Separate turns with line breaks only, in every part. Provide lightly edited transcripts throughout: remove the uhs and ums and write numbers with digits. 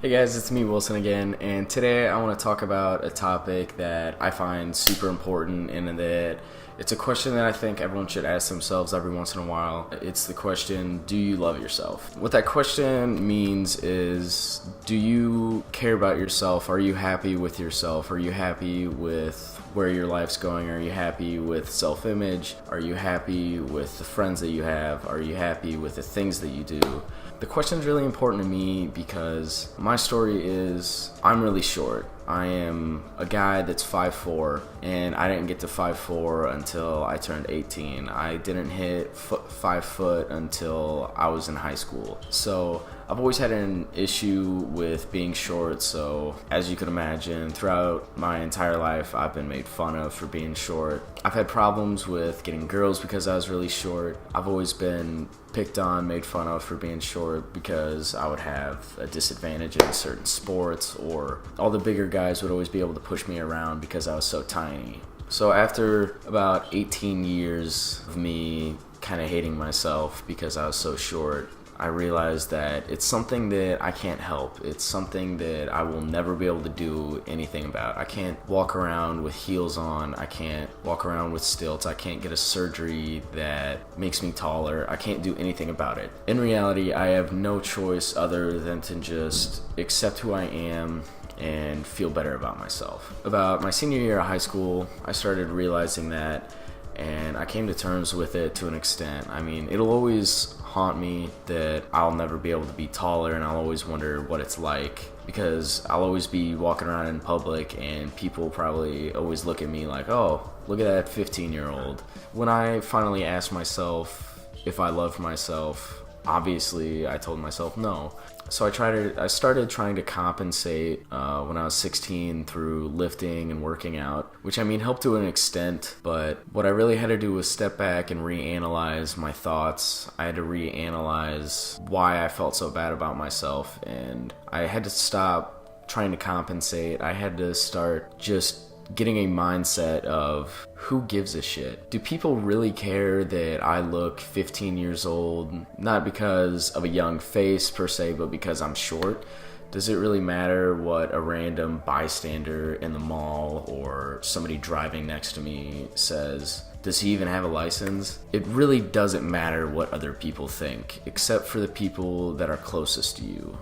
Hey guys, it's me Wilson again, and today I want to talk about a topic that I find super important and that it's a question that I think everyone should ask themselves every once in a while. It's the question, do you love yourself? What that question means is, do you care about yourself? Are you happy with yourself? Are you happy with where your life's going? Are you happy with self-image? Are you happy with the friends that you have? Are you happy with the things that you do? The question is really important to me because my story is I'm really short. I am a guy that's 5'4", and I didn't get to 5'4" until I turned 18. I didn't hit 5 foot until I was in high school. So I've always had an issue with being short, so as you can imagine, throughout my entire life, I've been made fun of for being short. I've had problems with getting girls because I was really short. I've always been picked on, made fun of for being short because I would have a disadvantage in certain sports, or all the bigger guys would always be able to push me around because I was so tiny. So after about 18 years of me kind of hating myself because I was so short, I realized that it's something that I can't help. It's something that I will never be able to do anything about. I can't walk around with heels on. I can't walk around with stilts. I can't get a surgery that makes me taller. I can't do anything about it. In reality, I have no choice other than to just accept who I am and feel better about myself. About my senior year of high school, I started realizing that, and I came to terms with it to an extent. I mean, it'll always haunt me that I'll never be able to be taller, and I'll always wonder what it's like, because I'll always be walking around in public and people probably always look at me like, oh, look at that 15-year-old. When I finally asked myself if I loved myself, obviously I told myself no. So I started trying to compensate when I was 16 through lifting and working out, which I mean helped to an extent, but what I really had to do was step back and reanalyze my thoughts. I had to reanalyze why I felt so bad about myself, and I had to stop trying to compensate. I had to start just getting a mindset of, who gives a shit? Do people really care that I look 15 years old? Not because of a young face per se, but because I'm short. Does it really matter what a random bystander in the mall or somebody driving next to me says? Does he even have a license? It really doesn't matter what other people think, except for the people that are closest to you.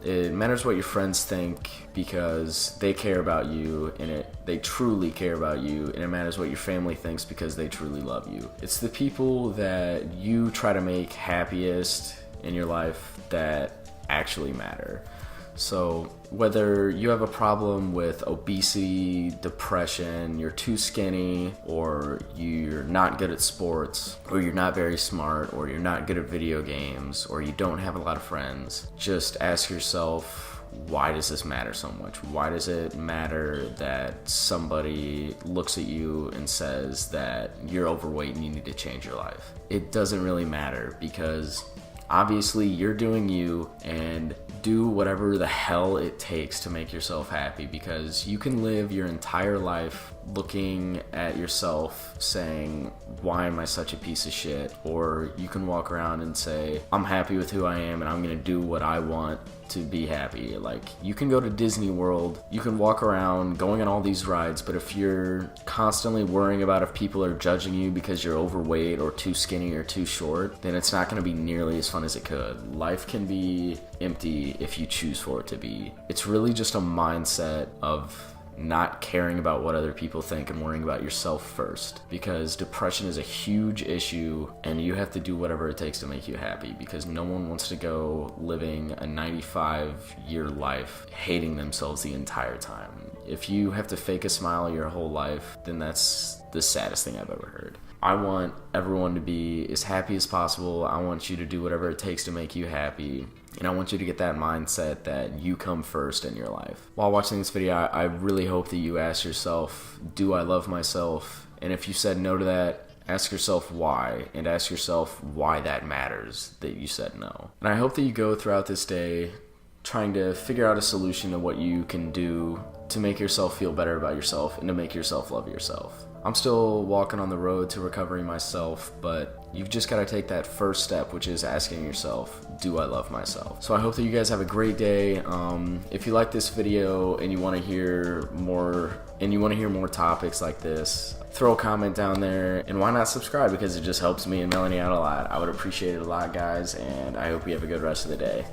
It matters what your friends think because they care about you, and they truly care about you, and it matters what your family thinks because they truly love you. It's the people that you try to make happiest in your life that actually matter. So whether you have a problem with obesity, depression, you're too skinny, or you're not good at sports, or you're not very smart, or you're not good at video games, or you don't have a lot of friends, just ask yourself, why does this matter so much? Why does it matter that somebody looks at you and says that you're overweight and you need to change your life? It doesn't really matter, because obviously you're doing you, and do whatever the hell it takes to make yourself happy, because you can live your entire life looking at yourself saying, why am I such a piece of shit? Or you can walk around and say, I'm happy with who I am and I'm gonna do what I want to be happy. Like, you can go to Disney World, you can walk around going on all these rides, but if you're constantly worrying about if people are judging you because you're overweight or too skinny or too short, then it's not gonna be nearly as fun as it could. Life can be empty if you choose for it to be. It's really just a mindset of not caring about what other people think and worrying about yourself first, because depression is a huge issue and you have to do whatever it takes to make you happy, because no one wants to go living a 95-year life hating themselves the entire time. If you have to fake a smile your whole life, then that's the saddest thing I've ever heard. I want everyone to be as happy as possible. I want you to do whatever it takes to make you happy. And I want you to get that mindset that you come first in your life. While watching this video, I really hope that you ask yourself, do I love myself? And if you said no to that, ask yourself why, and ask yourself why that matters that you said no. And I hope that you go throughout this day trying to figure out a solution to what you can do to make yourself feel better about yourself and to make yourself love yourself. I'm still walking on the road to recovery myself, but you've just got to take that first step, which is asking yourself, do I love myself? So I hope that you guys have a great day. If you like this video and you want to hear more topics like this, throw a comment down there, and why not subscribe, because it just helps me and Melanie out a lot. I would appreciate it a lot, guys, and I hope you have a good rest of the day.